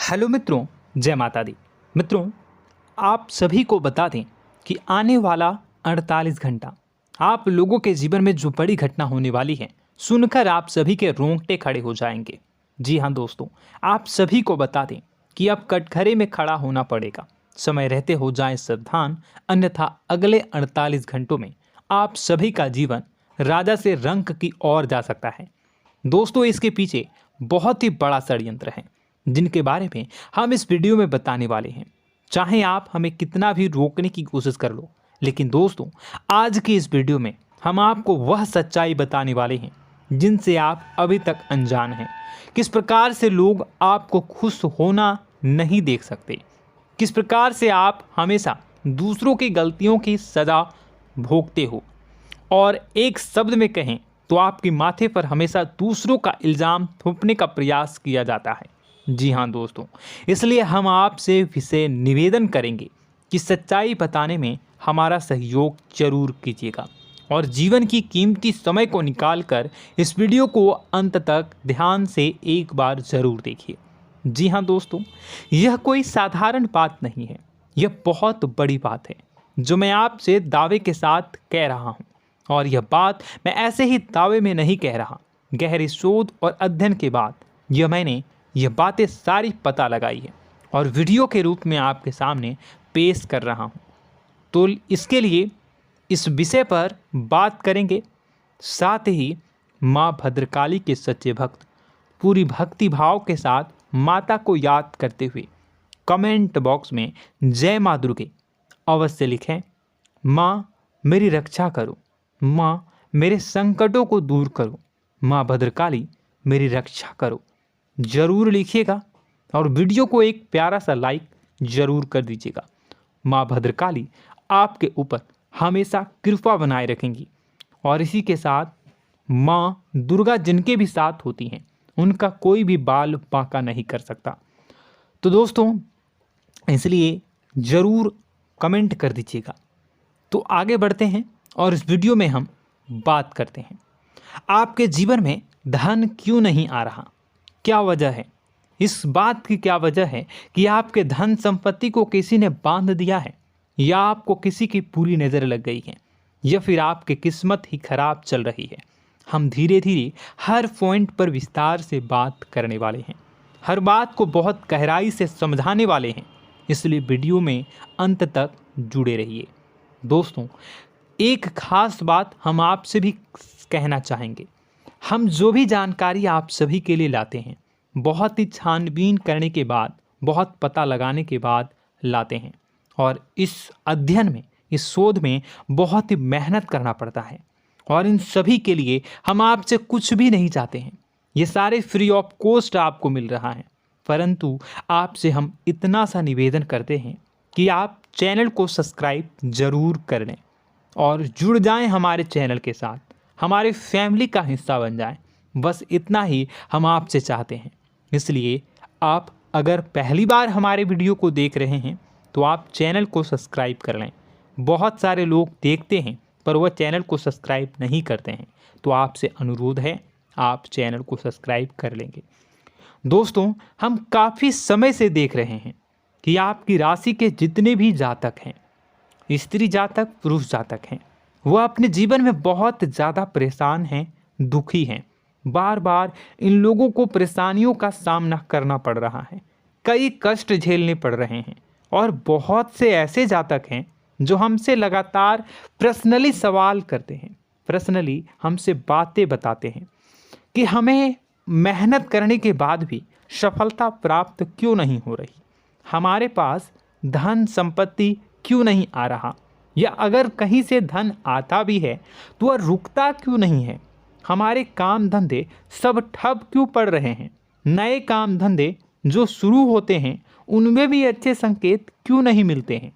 Hello मित्रों, जय माता दी। मित्रों, आप सभी को बता दें कि आने वाला 48 घंटा आप लोगों के जीवन में जो बड़ी घटना होने वाली है, सुनकर आप सभी के रोंगटे खड़े हो जाएंगे। जी हाँ दोस्तों, आप सभी को बता दें कि अब कटघरे में खड़ा होना पड़ेगा। समय रहते हो जाएं सावधान, अन्यथा अगले 48 घंटों में आप सभी का जीवन राजा से रंक की ओर जा सकता है। दोस्तों, इसके पीछे बहुत ही बड़ा षड्यंत्र है जिनके बारे में हम इस वीडियो में बताने वाले हैं। चाहे आप हमें कितना भी रोकने की कोशिश कर लो, लेकिन दोस्तों आज की इस वीडियो में हम आपको वह सच्चाई बताने वाले हैं जिनसे आप अभी तक अनजान हैं। किस प्रकार से लोग आपको खुश होना नहीं देख सकते, किस प्रकार से आप हमेशा दूसरों की गलतियों की सज़ा भोगते हो, और एक शब्द में कहें तो आपके माथे पर हमेशा दूसरों का इल्ज़ाम थोपने का प्रयास किया जाता है। जी हाँ दोस्तों, इसलिए हम आपसे विशेष निवेदन करेंगे कि सच्चाई बताने में हमारा सहयोग जरूर कीजिएगा और जीवन की कीमती समय को निकालकर इस वीडियो को अंत तक ध्यान से एक बार ज़रूर देखिए। जी हाँ दोस्तों, यह कोई साधारण बात नहीं है, यह बहुत बड़ी बात है जो मैं आपसे दावे के साथ कह रहा हूँ। और यह बात मैं ऐसे ही दावे में नहीं कह रहा, गहरी शोध और अध्ययन के बाद मैंने यह बातें सारी पता लगाई है और वीडियो के रूप में आपके सामने पेश कर रहा हूँ। तो इसके लिए इस विषय पर बात करेंगे। साथ ही माँ भद्रकाली के सच्चे भक्त पूरी भक्ति भाव के साथ माता को याद करते हुए कमेंट बॉक्स में जय माँ दुर्गे अवश्य लिखें। माँ मेरी रक्षा करो, माँ मेरे संकटों को दूर करो, माँ भद्रकाली मेरी रक्षा करो, जरूर लिखिएगा और वीडियो को एक प्यारा सा लाइक जरूर कर दीजिएगा। माँ भद्रकाली आपके ऊपर हमेशा कृपा बनाए रखेंगी और इसी के साथ माँ दुर्गा जिनके भी साथ होती हैं उनका कोई भी बाल बांका नहीं कर सकता। तो दोस्तों, इसलिए ज़रूर कमेंट कर दीजिएगा। तो आगे बढ़ते हैं और इस वीडियो में हम बात करते हैं, आपके जीवन में धन क्यों नहीं आ रहा, क्या वजह है। इस बात की क्या वजह है कि आपके धन संपत्ति को किसी ने बांध दिया है, या आपको किसी की पूरी नज़र लग गई है, या फिर आपकी किस्मत ही खराब चल रही है। हम धीरे धीरे हर पॉइंट पर विस्तार से बात करने वाले हैं, हर बात को बहुत गहराई से समझाने वाले हैं, इसलिए वीडियो में अंत तक जुड़े रहिए। दोस्तों, एक खास बात हम आपसे भी कहना चाहेंगे, हम जो भी जानकारी आप सभी के लिए लाते हैं बहुत ही छानबीन करने के बाद, बहुत पता लगाने के बाद लाते हैं, और इस अध्ययन में, इस शोध में बहुत ही मेहनत करना पड़ता है। और इन सभी के लिए हम आपसे कुछ भी नहीं चाहते हैं, ये सारे फ्री ऑफ कॉस्ट आपको मिल रहा है। परंतु आपसे हम इतना सा निवेदन करते हैं कि आप चैनल को सब्सक्राइब ज़रूर कर लें और जुड़ जाएं हमारे चैनल के साथ, हमारे फैमिली का हिस्सा बन जाएं। बस इतना ही हम आपसे चाहते हैं। इसलिए आप अगर पहली बार हमारे वीडियो को देख रहे हैं तो आप चैनल को सब्सक्राइब कर लें। बहुत सारे लोग देखते हैं पर वह चैनल को सब्सक्राइब नहीं करते हैं, तो आपसे अनुरोध है आप चैनल को सब्सक्राइब कर लेंगे। दोस्तों, हम काफ़ी समय से देख रहे हैं कि आपकी राशि के जितने भी जातक हैं, स्त्री जातक, पुरुष जातक हैं, वह अपने जीवन में बहुत ज़्यादा परेशान हैं, दुखी हैं। बार बार इन लोगों को परेशानियों का सामना करना पड़ रहा है, कई कष्ट झेलने पड़ रहे हैं। और बहुत से ऐसे जातक हैं जो हमसे लगातार पर्सनली सवाल करते हैं, पर्सनली हमसे बातें बताते हैं कि हमें मेहनत करने के बाद भी सफलता प्राप्त क्यों नहीं हो रही, हमारे पास धन संपत्ति क्यों नहीं आ रहा, या अगर कहीं से धन आता भी है तो वह रुकता क्यों नहीं है, हमारे काम धंधे सब ठप क्यों पड़ रहे हैं, नए काम धंधे जो शुरू होते हैं उनमें भी अच्छे संकेत क्यों नहीं मिलते हैं,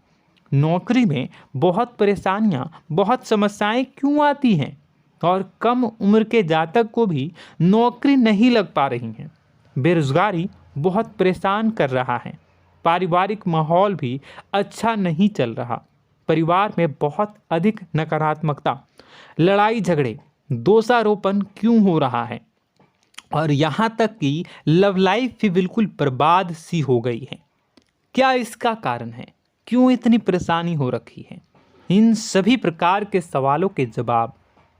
नौकरी में बहुत परेशानियां, बहुत समस्याएं क्यों आती हैं, और कम उम्र के जातक को भी नौकरी नहीं लग पा रही हैं, बेरोजगारी बहुत परेशान कर रहा है, पारिवारिक माहौल भी अच्छा नहीं चल रहा, परिवार में बहुत अधिक नकारात्मकता, लड़ाई झगड़े, दोषारोपण क्यों हो रहा है, और यहाँ तक कि लव लाइफ भी बिल्कुल बर्बाद सी हो गई है। क्या इसका कारण है? क्यों इतनी परेशानी हो रखी है? इन सभी प्रकार के सवालों के जवाब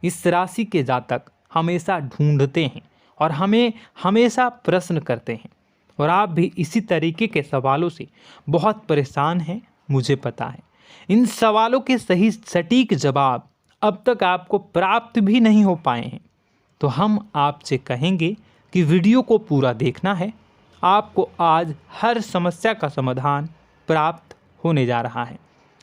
इस राशि के जातक हमेशा ढूंढते हैं और हमें हमेशा प्रश्न करते हैं, और आप भी इसी तरीके के सवालों से बहुत परेशान हैं, मुझे पता है। इन सवालों के सही सटीक जवाब अब तक आपको प्राप्त भी नहीं हो पाए हैं, तो हम आपसे कहेंगे कि वीडियो को पूरा देखना है। आपको आज हर समस्या का समाधान प्राप्त होने जा रहा है।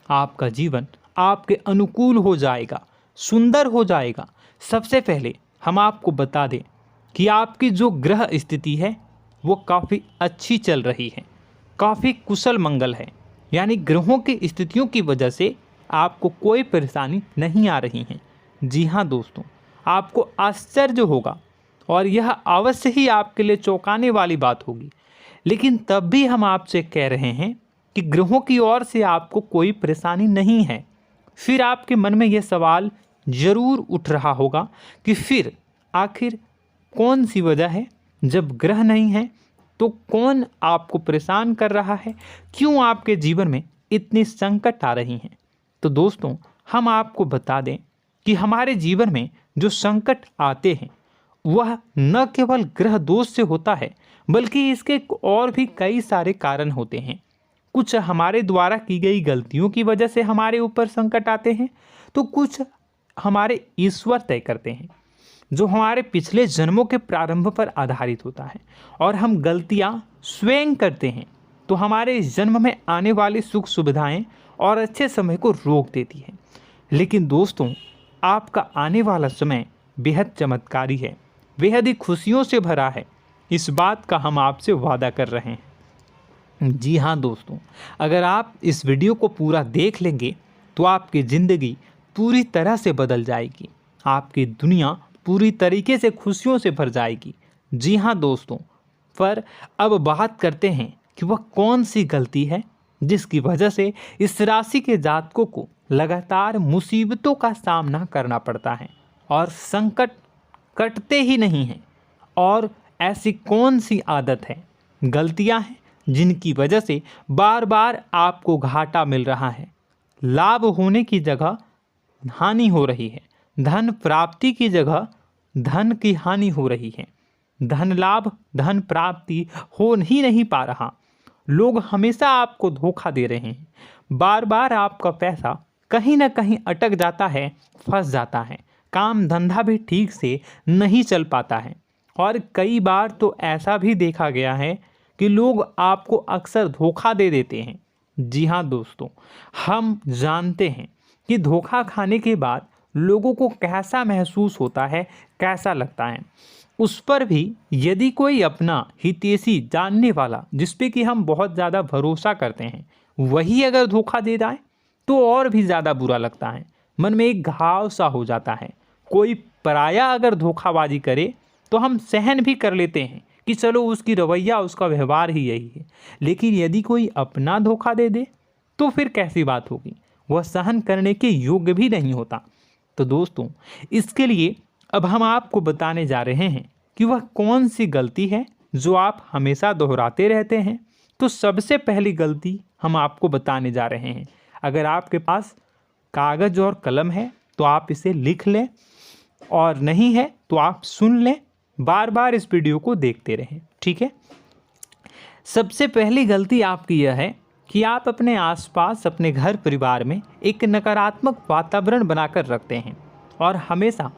आपका जीवन आपके अनुकूल हो जाएगा, सुंदर हो जाएगा। सबसे पहले हम आपको बता दें कि आपकी जो ग्रह स्थिति है वो काफ़ी अच्छी चल रही है, काफ़ी कुशल मंगल है, यानी ग्रहों की स्थितियों की वजह से आपको कोई परेशानी नहीं आ रही है। जी हाँ दोस्तों, आपको आश्चर्य होगा और यह अवश्य ही आपके लिए चौंकाने वाली बात होगी, लेकिन तब भी हम आपसे कह रहे हैं कि ग्रहों की ओर से आपको कोई परेशानी नहीं है। फिर आपके मन में यह सवाल जरूर उठ रहा होगा कि फिर आखिर कौन सी वजह है? जब ग्रह नहीं है तो कौन आपको परेशान कर रहा है? क्यों आपके जीवन में इतनी संकट आ रही हैं? तो दोस्तों, हम आपको बता दें कि हमारे जीवन में जो संकट आते हैं वह न केवल ग्रह दोष से होता है, बल्कि इसके और भी कई सारे कारण होते हैं। कुछ हमारे द्वारा की गई गलतियों की वजह से हमारे ऊपर संकट आते हैं, तो कुछ हमारे ईश्वर तय करते हैं, जो हमारे पिछले जन्मों के प्रारंभ पर आधारित होता है। और हम गलतियां स्वयं करते हैं तो हमारे इस जन्म में आने वाली सुख सुविधाएं और अच्छे समय को रोक देती है। लेकिन दोस्तों, आपका आने वाला समय बेहद चमत्कारी है, बेहद ही खुशियों से भरा है। इस बात का हम आपसे वादा कर रहे हैं। जी हाँ दोस्तों, अगर आप इस वीडियो को पूरा देख लेंगे तो आपकी ज़िंदगी पूरी तरह से बदल जाएगी, आपकी दुनिया पूरी तरीके से खुशियों से भर जाएगी। जी हाँ दोस्तों, पर अब बात करते हैं कि वह कौन सी गलती है जिसकी वजह से इस राशि के जातकों को लगातार मुसीबतों का सामना करना पड़ता है और संकट कटते ही नहीं हैं। और ऐसी कौन सी आदत है, गलतियां हैं जिनकी वजह से बार बार आपको घाटा मिल रहा है, लाभ होने की जगह हानि हो रही है, धन प्राप्ति की जगह धन की हानि हो रही है, धन लाभ धन प्राप्ति हो ही नहीं पा रहा, लोग हमेशा आपको धोखा दे रहे हैं, बार बार आपका पैसा कहीं ना कहीं अटक जाता है, फंस जाता है, काम धंधा भी ठीक से नहीं चल पाता है। और कई बार तो ऐसा भी देखा गया है कि लोग आपको अक्सर धोखा दे देते हैं। जी हाँ दोस्तों, हम जानते हैं कि धोखा खाने के बाद लोगों को कैसा महसूस होता है, कैसा लगता है। उस पर भी यदि कोई अपना हितैषी जानने वाला, जिस पे कि हम बहुत ज़्यादा भरोसा करते हैं, वही अगर धोखा दे जाए तो और भी ज़्यादा बुरा लगता है, मन में एक घाव सा हो जाता है। कोई पराया अगर धोखाबाजी करे तो हम सहन भी कर लेते हैं कि चलो उसकी रवैया उसका व्यवहार ही यही है, लेकिन यदि कोई अपना धोखा दे दे तो फिर कैसी बात होगी, वह सहन करने के योग्य भी नहीं होता। तो दोस्तों, इसके लिए अब हम आपको बताने जा रहे हैं कि वह कौन सी गलती है जो आप हमेशा दोहराते रहते हैं। तो सबसे पहली गलती हम आपको बताने जा रहे हैं। अगर आपके पास कागज़ और कलम है तो आप इसे लिख लें, और नहीं है तो आप सुन लें, बार बार इस वीडियो को देखते रहें, ठीक है। सबसे पहली गलती आपकी यह है कि आप अपने आसपास, अपने घर परिवार में एक नकारात्मक वातावरण बनाकर रखते हैं, और हमेशा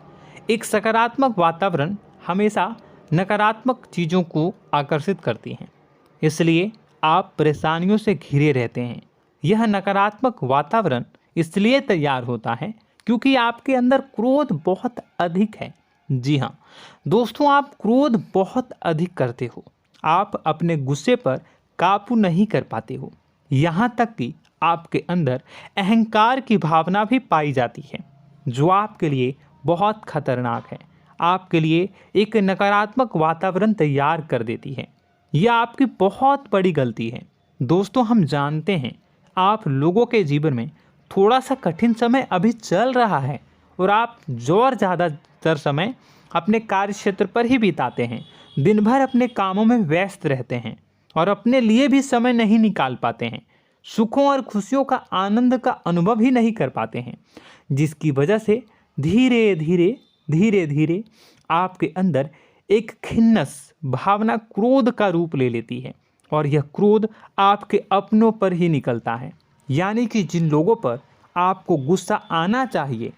एक सकारात्मक वातावरण हमेशा नकारात्मक चीज़ों को आकर्षित करती हैं, इसलिए आप परेशानियों से घिरे रहते हैं। यह नकारात्मक वातावरण इसलिए तैयार होता है क्योंकि आपके अंदर क्रोध बहुत अधिक है। जी हाँ दोस्तों, आप क्रोध बहुत अधिक करते हो, आप अपने गुस्से पर काबू नहीं कर पाते हो, यहाँ तक कि आपके अंदर अहंकार की भावना भी पाई जाती है, जो आपके लिए बहुत खतरनाक है, आपके लिए एक नकारात्मक वातावरण तैयार कर देती है। यह आपकी बहुत बड़ी गलती है। दोस्तों, हम जानते हैं आप लोगों के जीवन में थोड़ा सा कठिन समय अभी चल रहा है, और आप जो और ज़्यादातर समय अपने कार्य क्षेत्र पर ही बिताते हैं, दिन भर अपने कामों में व्यस्त रहते हैं और अपने लिए भी समय नहीं निकाल पाते हैं, सुखों और खुशियों का आनंद का अनुभव ही नहीं कर पाते हैं, जिसकी वजह से धीरे धीरे धीरे धीरे आपके अंदर एक खिन्नस भावना क्रोध का रूप ले लेती है और यह क्रोध आपके अपनों पर ही निकलता है। यानी कि जिन लोगों पर आपको गुस्सा आना चाहिए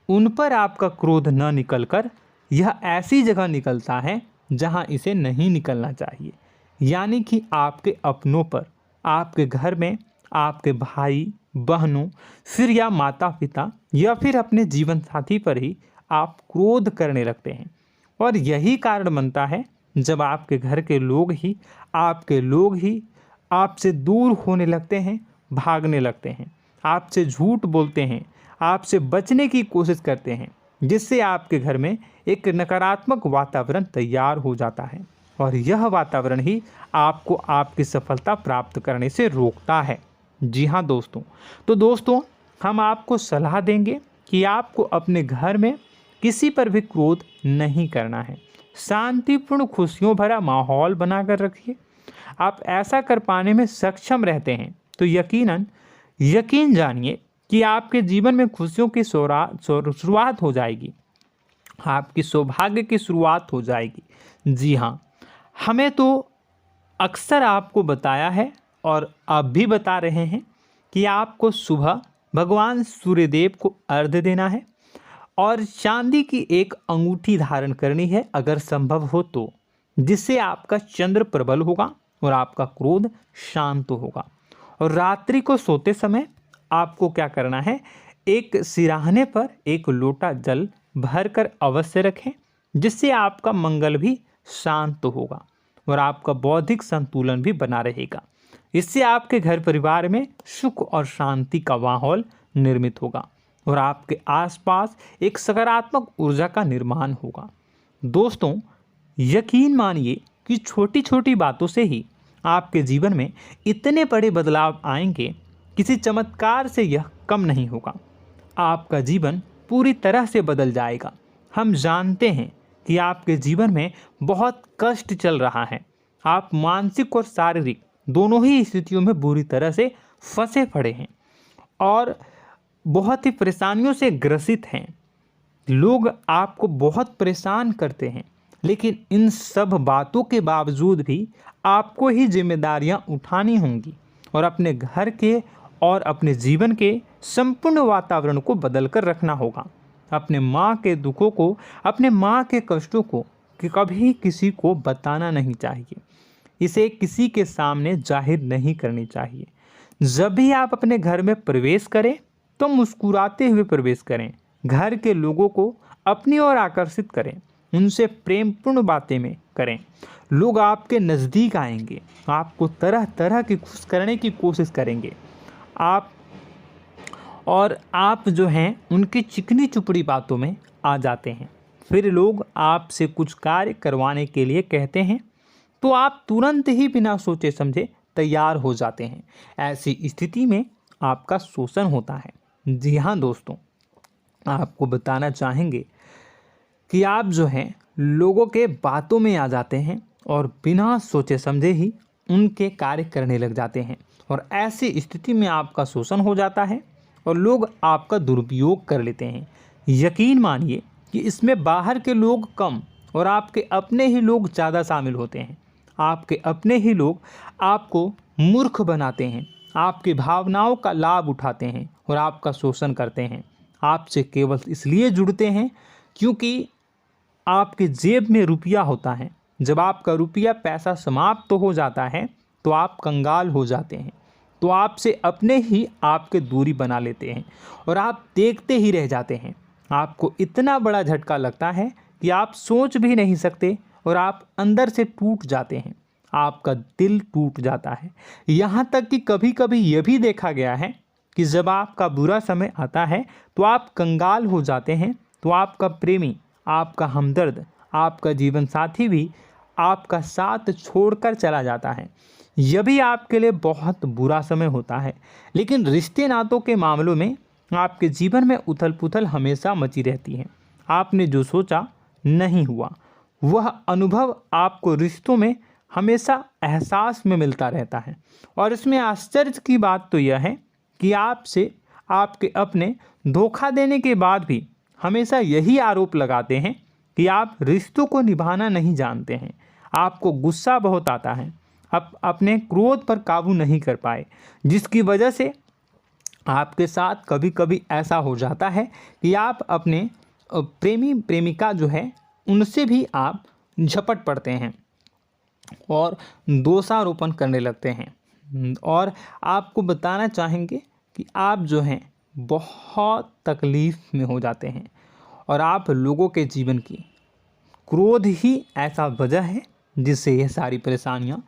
उन पर आपका क्रोध न निकलकर यह ऐसी जगह निकलता है जहां इसे नहीं निकलना चाहिए। यानी कि आपके अपनों पर, आपके घर में, आपके भाई बहनों, फिर या माता पिता या फिर अपने जीवन साथी पर ही आप क्रोध करने लगते हैं। और यही कारण बनता है जब आपके घर के लोग ही आपसे दूर होने लगते हैं, भागने लगते हैं, आपसे झूठ बोलते हैं, आपसे बचने की कोशिश करते हैं, जिससे आपके घर में एक नकारात्मक वातावरण तैयार हो जाता है और यह वातावरण ही आपको आपकी सफलता प्राप्त करने से रोकता है। जी हाँ दोस्तों, तो दोस्तों हम आपको सलाह देंगे कि आपको अपने घर में किसी पर भी क्रोध नहीं करना है। शांतिपूर्ण खुशियों भरा माहौल बनाकर रखिए। आप ऐसा कर पाने में सक्षम रहते हैं तो यकीन जानिए कि आपके जीवन में खुशियों की शुरुआत हो जाएगी, आपकी सौभाग्य की शुरुआत हो जाएगी। जी हाँ, हमें तो अक्सर आपको बताया है और अब भी बता रहे हैं कि आपको सुबह भगवान सूर्यदेव को अर्घ्य देना है और चांदी की एक अंगूठी धारण करनी है अगर संभव हो तो, जिससे आपका चंद्र प्रबल होगा और आपका क्रोध शांत होगा। और रात्रि को सोते समय आपको क्या करना है, एक सिराहने पर एक लोटा जल भरकर अवश्य रखें, जिससे आपका मंगल भी शांत होगा और आपका बौद्धिक संतुलन भी बना रहेगा। इससे आपके घर परिवार में सुख और शांति का माहौल निर्मित होगा और आपके आसपास एक सकारात्मक ऊर्जा का निर्माण होगा। दोस्तों यकीन मानिए कि छोटी छोटी बातों से ही आपके जीवन में इतने बड़े बदलाव आएंगे, किसी चमत्कार से यह कम नहीं होगा। आपका जीवन पूरी तरह से बदल जाएगा। हम जानते हैं कि आपके जीवन में बहुत कष्ट चल रहा है, आप मानसिक और शारीरिक दोनों ही स्थितियों में बुरी तरह से फंसे पड़े हैं और बहुत ही परेशानियों से ग्रसित हैं। लोग आपको बहुत परेशान करते हैं, लेकिन इन सब बातों के बावजूद भी आपको ही जिम्मेदारियां उठानी होंगी और अपने घर के और अपने जीवन के संपूर्ण वातावरण को बदल कर रखना होगा। अपने माँ के दुखों को, अपने माँ के कष्टों को कभी किसी को बताना नहीं चाहिए, इसे किसी के सामने जाहिर नहीं करनी चाहिए। जब भी आप अपने घर में प्रवेश करें तो मुस्कुराते हुए प्रवेश करें, घर के लोगों को अपनी ओर आकर्षित करें, उनसे प्रेमपूर्ण बातें में करें। लोग आपके नज़दीक आएंगे, आपको तरह तरह की खुश करने की कोशिश करेंगे। आप जो हैं उनकी चिकनी चुपड़ी बातों में आ जाते हैं। फिर लोग आपसे कुछ कार्य करवाने के लिए कहते हैं तो आप तुरंत ही बिना सोचे समझे तैयार हो जाते हैं। ऐसी स्थिति में आपका शोषण होता है। जी हाँ दोस्तों, आपको बताना चाहेंगे कि आप जो हैं लोगों के बातों में आ जाते हैं और बिना सोचे समझे ही उनके कार्य करने लग जाते हैं और ऐसी स्थिति में आपका शोषण हो जाता है और लोग आपका दुरुपयोग कर लेते हैं। यकीन मानिए कि इसमें बाहर के लोग कम और आपके अपने ही लोग ज़्यादा शामिल होते हैं। आपके अपने ही लोग आपको मूर्ख बनाते हैं, आपकी भावनाओं का लाभ उठाते हैं और आपका शोषण करते हैं। आपसे केवल इसलिए जुड़ते हैं क्योंकि आपके जेब में रुपया होता है। जब आपका रुपया पैसा समाप्त हो जाता है तो आप कंगाल हो जाते हैं, तो आपसे अपने ही आपके दूरी बना लेते हैं और आप देखते ही रह जाते हैं। आपको इतना बड़ा झटका लगता है कि आप सोच भी नहीं सकते और आप अंदर से टूट जाते हैं, आपका दिल टूट जाता है। यहाँ तक कि कभी कभी यह भी देखा गया है कि जब आपका बुरा समय आता है तो आप कंगाल हो जाते हैं, तो आपका प्रेमी, आपका हमदर्द, आपका जीवन साथी भी आपका साथ छोड़कर चला जाता है। यह भी आपके लिए बहुत बुरा समय होता है। लेकिन रिश्ते नातों के मामलों में आपके जीवन में उथल पुथल हमेशा मची रहती है। आपने जो सोचा नहीं हुआ। वह अनुभव आपको रिश्तों में हमेशा एहसास में मिलता रहता है। और इसमें आश्चर्य की बात तो यह है कि आपसे आपके अपने धोखा देने के बाद भी हमेशा यही आरोप लगाते हैं कि आप रिश्तों को निभाना नहीं जानते हैं। आपको गुस्सा बहुत आता है, आप अपने क्रोध पर काबू नहीं कर पाए, जिसकी वजह से आपके साथ कभी कभी ऐसा हो जाता है कि आप अपने प्रेमी प्रेमिका जो है उनसे भी आप झपट पड़ते हैं और दोषारोपण करने लगते हैं। और आपको बताना चाहेंगे कि आप जो हैं बहुत तकलीफ़ में हो जाते हैं और आप लोगों के जीवन की क्रोध ही ऐसा वजह है जिससे ये सारी परेशानियां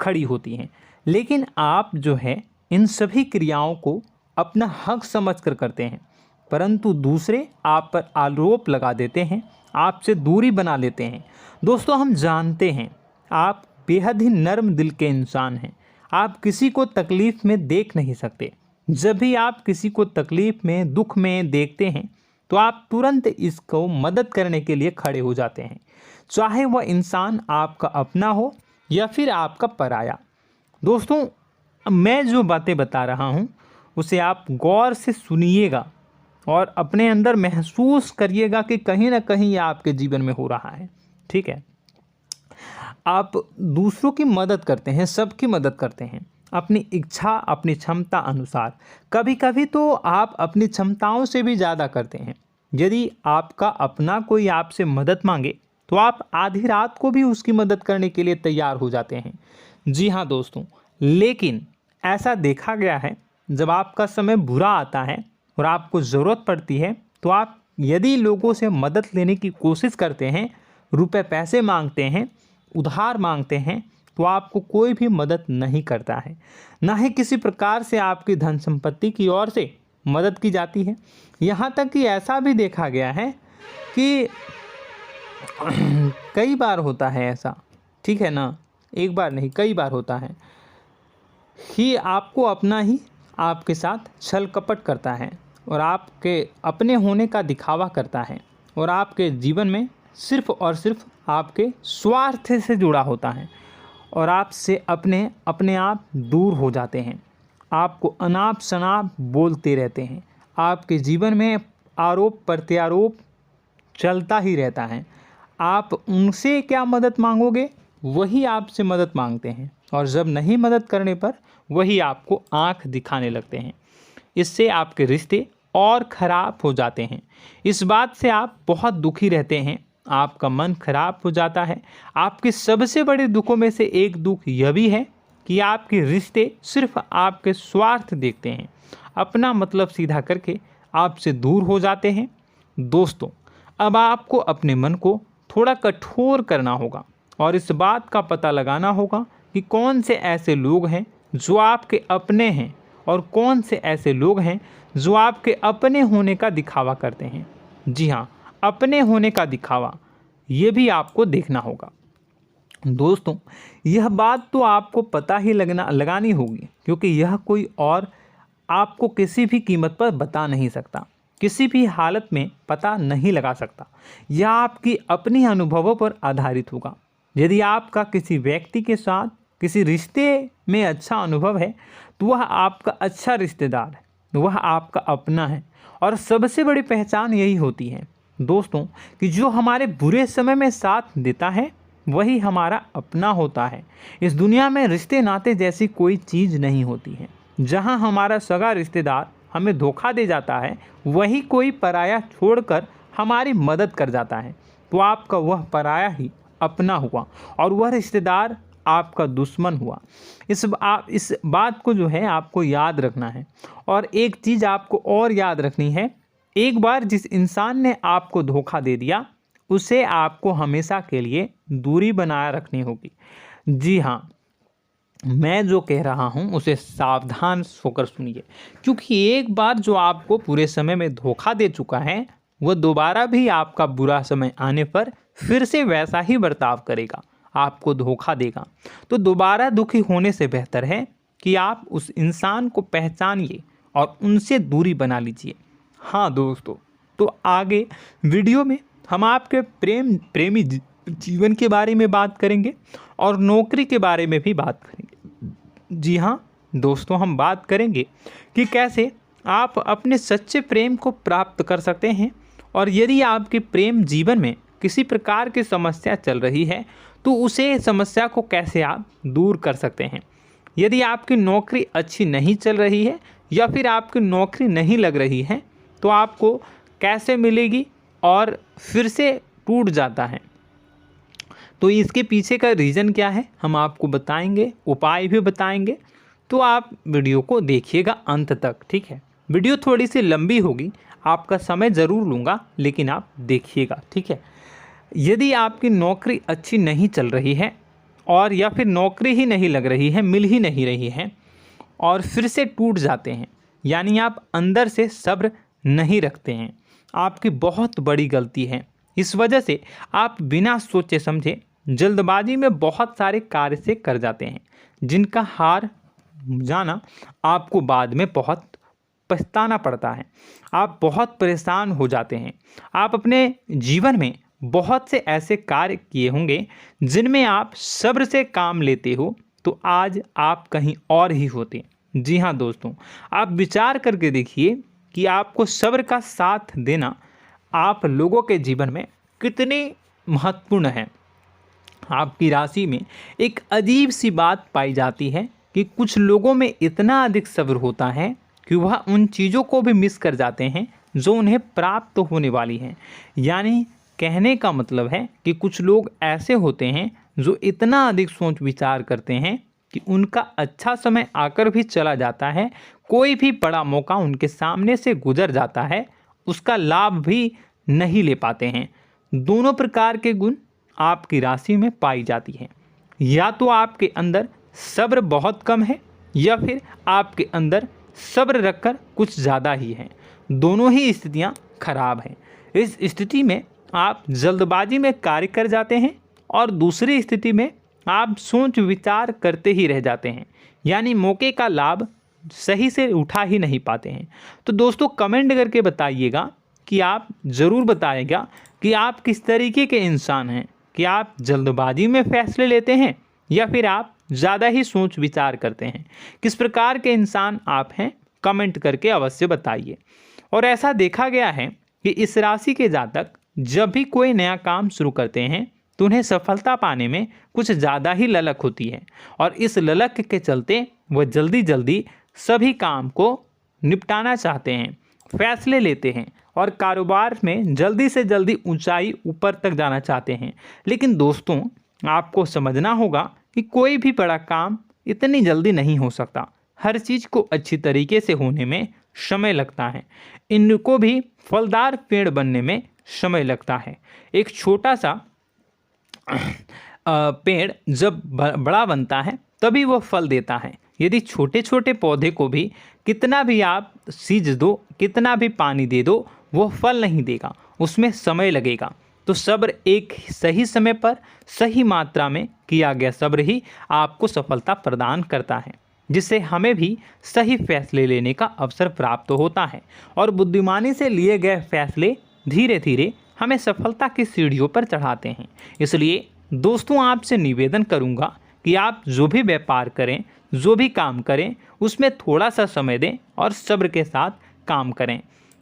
खड़ी होती हैं। लेकिन आप जो है इन सभी क्रियाओं को अपना हक समझकर करते हैं, परंतु दूसरे आप पर आरोप लगा देते हैं, आपसे दूरी बना लेते हैं। दोस्तों, हम जानते हैं आप बेहद ही नर्म दिल के इंसान हैं। आप किसी को तकलीफ़ में देख नहीं सकते। जब भी आप किसी को तकलीफ़ में, दुख में देखते हैं तो आप तुरंत इसको मदद करने के लिए खड़े हो जाते हैं, चाहे वह इंसान आपका अपना हो या फिर आपका पराया। दोस्तों, मैं जो बातें बता रहा हूँ उसे आप गौर से सुनिएगा और अपने अंदर महसूस करिएगा कि कहीं ना कहीं ये आपके जीवन में हो रहा है। ठीक है, आप दूसरों की मदद करते हैं, सबकी मदद करते हैं अपनी इच्छा, अपनी क्षमता अनुसार। कभी कभी तो आप अपनी क्षमताओं से भी ज़्यादा करते हैं। यदि आपका अपना कोई आपसे मदद मांगे तो आप आधी रात को भी उसकी मदद करने के लिए तैयार हो जाते हैं। जी हाँ दोस्तों, लेकिन ऐसा देखा गया है जब आपका समय बुरा आता है और आपको ज़रूरत पड़ती है तो आप यदि लोगों से मदद लेने की कोशिश करते हैं, रुपए पैसे मांगते हैं, उधार मांगते हैं, तो आपको कोई भी मदद नहीं करता है। ना ही किसी प्रकार से आपकी धन संपत्ति की ओर से मदद की जाती है। यहाँ तक कि ऐसा भी देखा गया है कि कई बार होता है ऐसा, ठीक है ना, एक बार नहीं कई बार होता है कि आपको अपना ही आपके साथ छल कपट करता है और आपके अपने होने का दिखावा करता है और आपके जीवन में सिर्फ और सिर्फ आपके स्वार्थ से जुड़ा होता है और आपसे अपने आप दूर हो जाते हैं। आपको अनाप शनाप बोलते रहते हैं। आपके जीवन में आरोप प्रत्यारोप चलता ही रहता है। आप उनसे क्या मदद मांगोगे, वही आपसे मदद मांगते हैं और जब नहीं मदद करने पर वही आपको आंख दिखाने लगते हैं। इससे आपके रिश्ते और ख़राब हो जाते हैं। इस बात से आप बहुत दुखी रहते हैं, आपका मन खराब हो जाता है। आपके सबसे बड़े दुखों में से एक दुख यह भी है कि आपके रिश्ते सिर्फ आपके स्वार्थ देखते हैं, अपना मतलब सीधा करके आपसे दूर हो जाते हैं। दोस्तों, अब आपको अपने मन को थोड़ा कठोर करना होगा और इस बात का पता लगाना होगा कि कौन से ऐसे लोग हैं जो आपके अपने हैं और कौन से ऐसे लोग हैं जो आपके अपने होने का दिखावा करते हैं। जी हाँ, अपने होने का दिखावा, ये भी आपको देखना होगा। दोस्तों, यह बात तो आपको पता ही लगानी होगी, क्योंकि यह कोई और आपको किसी भी कीमत पर बता नहीं सकता, किसी भी हालत में पता नहीं लगा सकता। यह आपकी अपनी अनुभवों पर आधारित होगा। यदि आपका किसी व्यक्ति के साथ किसी रिश्ते में अच्छा अनुभव है तो वह आपका अच्छा रिश्तेदार है, वह आपका अपना है। और सबसे बड़ी पहचान यही होती है दोस्तों कि जो हमारे बुरे समय में साथ देता है वही हमारा अपना होता है। इस दुनिया में रिश्ते नाते जैसी कोई चीज़ नहीं होती है। जहां हमारा सगा रिश्तेदार हमें धोखा दे जाता है, वही कोई पराया छोड़कर हमारी मदद कर जाता है, तो आपका वह पराया ही अपना हुआ और वह रिश्तेदार आपका दुश्मन हुआ। इस बात को जो है आपको याद रखना है। और एक चीज़ आपको और याद रखनी है, एक बार जिस इंसान ने आपको धोखा दे दिया उसे आपको हमेशा के लिए दूरी बनाए रखनी होगी। जी हाँ, मैं जो कह रहा हूँ उसे सावधान होकर सुनिए, क्योंकि एक बार जो आपको पूरे समय में धोखा दे चुका है वह दोबारा भी आपका बुरा समय आने पर फिर से वैसा ही बर्ताव करेगा, आपको धोखा देगा। तो दोबारा दुखी होने से बेहतर है कि आप उस इंसान को पहचानिए और उनसे दूरी बना लीजिए। हाँ दोस्तों, तो आगे वीडियो में हम आपके प्रेमी जीवन के बारे में बात करेंगे और नौकरी के बारे में भी बात करेंगे। जी हाँ दोस्तों, हम बात करेंगे कि कैसे आप अपने सच्चे प्रेम को प्राप्त कर सकते हैं, और यदि आपके प्रेम जीवन में किसी प्रकार की समस्या चल रही है तो उसे समस्या को कैसे आप दूर कर सकते हैं। यदि आपकी नौकरी अच्छी नहीं चल रही है या फिर आपकी नौकरी नहीं लग रही है तो आपको कैसे मिलेगी और फिर से टूट जाता है, तो इसके पीछे का रीज़न क्या है हम आपको बताएंगे, उपाय भी बताएंगे। तो आप वीडियो को देखिएगा अंत तक, ठीक है। वीडियो थोड़ी सी लंबी होगी, आपका समय ज़रूर लूँगा, लेकिन आप देखिएगा, ठीक है। यदि आपकी नौकरी अच्छी नहीं चल रही है और या फिर नौकरी ही नहीं लग रही है, मिल ही नहीं रही है और फिर से टूट जाते हैं, यानी आप अंदर से सब्र नहीं रखते हैं, आपकी बहुत बड़ी गलती है। इस वजह से आप बिना सोचे समझे जल्दबाजी में बहुत सारे कार्य से कर जाते हैं, जिनका हार जाना आपको बाद में बहुत पछताना पड़ता है। आप बहुत परेशान हो जाते हैं। आप अपने जीवन में बहुत से ऐसे कार्य किए होंगे जिनमें आप सब्र से काम लेते हो, तो आज आप कहीं और ही होते। जी हाँ दोस्तों, आप विचार करके देखिए कि आपको सब्र का साथ देना आप लोगों के जीवन में कितनी महत्वपूर्ण है। आपकी राशि में एक अजीब सी बात पाई जाती है कि कुछ लोगों में इतना अधिक सब्र होता है कि वह उन चीज़ों को भी मिस कर जाते हैं जो उन्हें प्राप्त होने वाली हैं। यानी कहने का मतलब है कि कुछ लोग ऐसे होते हैं जो इतना अधिक सोच विचार करते हैं कि उनका अच्छा समय आकर भी चला जाता है, कोई भी बड़ा मौका उनके सामने से गुजर जाता है, उसका लाभ भी नहीं ले पाते हैं। दोनों प्रकार के गुण आपकी राशि में पाई जाती हैं। या तो आपके अंदर सब्र बहुत कम है या फिर आपके अंदर सब्र रखकर कुछ ज़्यादा ही है। दोनों ही स्थितियाँ खराब हैं। इस स्थिति में आप जल्दबाजी में कार्य कर जाते हैं और दूसरी स्थिति में आप सोच विचार करते ही रह जाते हैं, यानी मौके का लाभ सही से उठा ही नहीं पाते हैं। तो दोस्तों कमेंट करके बताइएगा कि आप ज़रूर बताइएगा कि आप किस तरीके के इंसान हैं, कि आप जल्दबाजी में फैसले लेते हैं या फिर आप ज़्यादा ही सोच विचार करते हैं। किस प्रकार के इंसान आप हैं, कमेंट करके अवश्य बताइए। और ऐसा देखा गया है कि इस राशि के जातक जब भी कोई नया काम शुरू करते हैं तो उन्हें सफलता पाने में कुछ ज़्यादा ही ललक होती है, और इस ललक के चलते वह जल्दी जल्दी सभी काम को निपटाना चाहते हैं, फैसले लेते हैं और कारोबार में जल्दी से जल्दी ऊंचाई ऊपर तक जाना चाहते हैं। लेकिन दोस्तों आपको समझना होगा कि कोई भी बड़ा काम इतनी जल्दी नहीं हो सकता। हर चीज़ को अच्छी तरीके से होने में समय लगता है। इनको भी फलदार पेड़ बनने में समय लगता है। एक छोटा सा पेड़ जब बड़ा बनता है तभी वो फल देता है। यदि छोटे छोटे पौधे को भी कितना भी आप सींच दो, कितना भी पानी दे दो, वो फल नहीं देगा, उसमें समय लगेगा। तो सब्र एक सही समय पर सही मात्रा में किया गया सब्र ही आपको सफलता प्रदान करता है, जिससे हमें भी सही फैसले लेने का अवसर प्राप्त होता है। और बुद्धिमानी से लिए गए फैसले धीरे धीरे हमें सफलता की सीढ़ियों पर चढ़ाते हैं। इसलिए दोस्तों आपसे निवेदन करूंगा कि आप जो भी व्यापार करें, जो भी काम करें, उसमें थोड़ा सा समय दें और सब्र के साथ काम करें।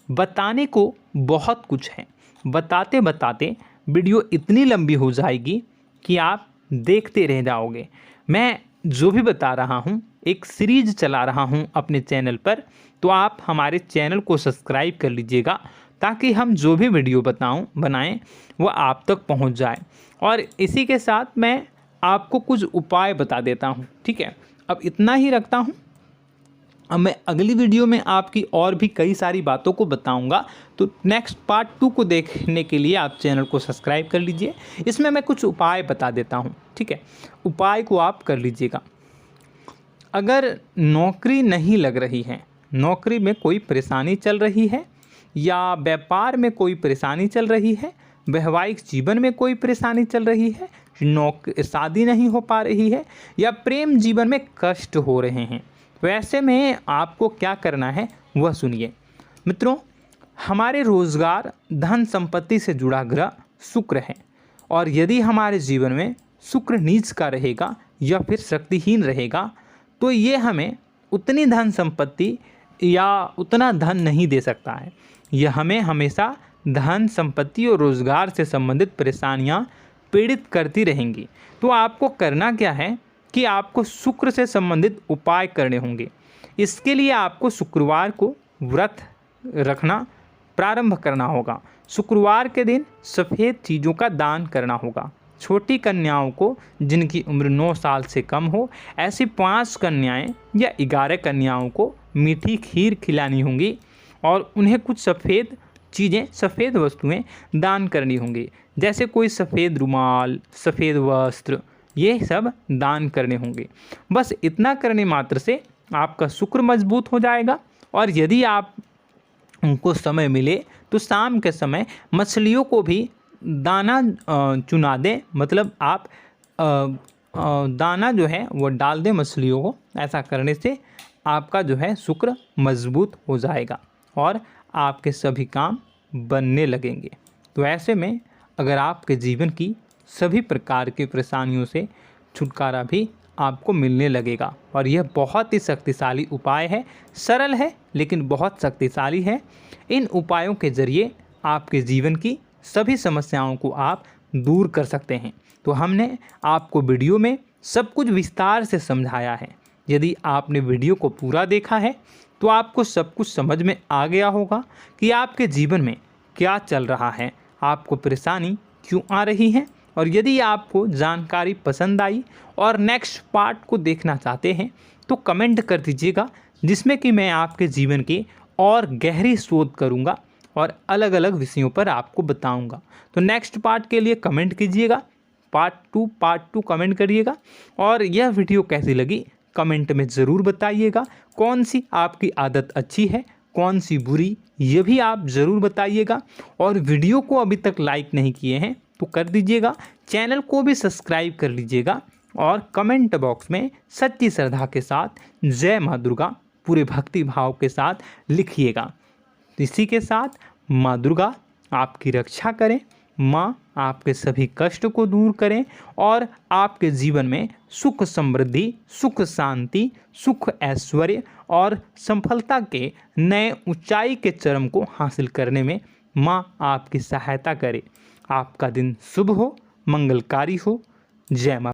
बताने को बहुत कुछ है, बताते बताते वीडियो इतनी लंबी हो जाएगी कि आप देखते रह जाओगे। मैं जो भी बता रहा हूँ एक सीरीज चला रहा हूँ अपने चैनल पर, तो आप हमारे चैनल को सब्सक्राइब कर लीजिएगा ताकि हम जो भी वीडियो बनाएं वो आप तक पहुँच जाए। और इसी के साथ मैं आपको कुछ उपाय बता देता हूँ, ठीक है। अब इतना ही रखता हूँ। अब मैं अगली वीडियो में आपकी और भी कई सारी बातों को बताऊंगा। तो नेक्स्ट पार्ट 2 को देखने के लिए आप चैनल को सब्सक्राइब कर लीजिए। इसमें मैं कुछ उपाय बता देता हूं, ठीक है। उपाय को आप कर लीजिएगा। अगर नौकरी नहीं लग रही है, नौकरी में कोई परेशानी चल रही है, या व्यापार में कोई परेशानी चल रही है, वैवाहिक जीवन में कोई परेशानी चल रही है, शादी नहीं हो पा रही है, या प्रेम जीवन में कष्ट हो रहे हैं, वैसे में आपको क्या करना है वह सुनिए। मित्रों, हमारे रोजगार धन संपत्ति से जुड़ा ग्रह शुक्र है, और यदि हमारे जीवन में शुक्र नीच का रहेगा या फिर शक्तिहीन रहेगा तो ये हमें उतनी धन संपत्ति या उतना धन नहीं दे सकता है। यह हमें हमेशा धन संपत्ति और रोजगार से संबंधित परेशानियां पीड़ित करती रहेंगी। तो आपको करना क्या है कि आपको शुक्र से संबंधित उपाय करने होंगे। इसके लिए आपको शुक्रवार को व्रत रखना प्रारंभ करना होगा। शुक्रवार के दिन सफ़ेद चीज़ों का दान करना होगा। छोटी कन्याओं को जिनकी उम्र 9 साल से कम हो, ऐसी 5 कन्याएं या 11 कन्याओं को मीठी खीर खिलानी होंगी और उन्हें कुछ सफ़ेद चीज़ें, सफ़ेद वस्तुएं दान करनी होंगी, जैसे कोई सफ़ेद रुमाल, सफ़ेद वस्त्र, ये सब दान करने होंगे। बस इतना करने मात्र से आपका शुक्र मजबूत हो जाएगा। और यदि आप उनको समय मिले तो शाम के समय मछलियों को भी दाना चुना दें, मतलब आप दाना जो है वो डाल दें मछलियों को। ऐसा करने से आपका जो है शुक्र मजबूत हो जाएगा और आपके सभी काम बनने लगेंगे। तो ऐसे में अगर आपके जीवन की सभी प्रकार की परेशानियों से छुटकारा भी आपको मिलने लगेगा। और यह बहुत ही शक्तिशाली उपाय है, सरल है लेकिन बहुत शक्तिशाली है। इन उपायों के ज़रिए आपके जीवन की सभी समस्याओं को आप दूर कर सकते हैं। तो हमने आपको वीडियो में सब कुछ विस्तार से समझाया है। यदि आपने वीडियो को पूरा देखा है तो आपको सब कुछ समझ में आ गया होगा कि आपके जीवन में क्या चल रहा है, आपको परेशानी क्यों आ रही है। और यदि आपको जानकारी पसंद आई और नेक्स्ट पार्ट को देखना चाहते हैं तो कमेंट कर दीजिएगा, जिसमें कि मैं आपके जीवन की और गहरी शोध करूंगा और अलग अलग विषयों पर आपको बताऊंगा। तो नेक्स्ट पार्ट के लिए कमेंट कीजिएगा, पार्ट टू कमेंट करिएगा। और यह वीडियो कैसी लगी कमेंट में ज़रूर बताइएगा। कौन सी आपकी आदत अच्छी है, कौन सी बुरी, ये भी आप ज़रूर बताइएगा। और वीडियो को अभी तक लाइक नहीं किए हैं तो कर दीजिएगा, चैनल को भी सब्सक्राइब कर लीजिएगा और कमेंट बॉक्स में सच्ची श्रद्धा के साथ जय माँ दुर्गा पूरे भक्ति भाव के साथ लिखिएगा। इसी के साथ माँ दुर्गा आपकी रक्षा करें, माँ आपके सभी कष्ट को दूर करें और आपके जीवन में सुख समृद्धि, सुख शांति, सुख ऐश्वर्य और सफलता के नए ऊंचाई के चरम को हासिल करने में माँ आपकी सहायता करे। आपका दिन शुभ हो, मंगलकारी हो। जय माँ।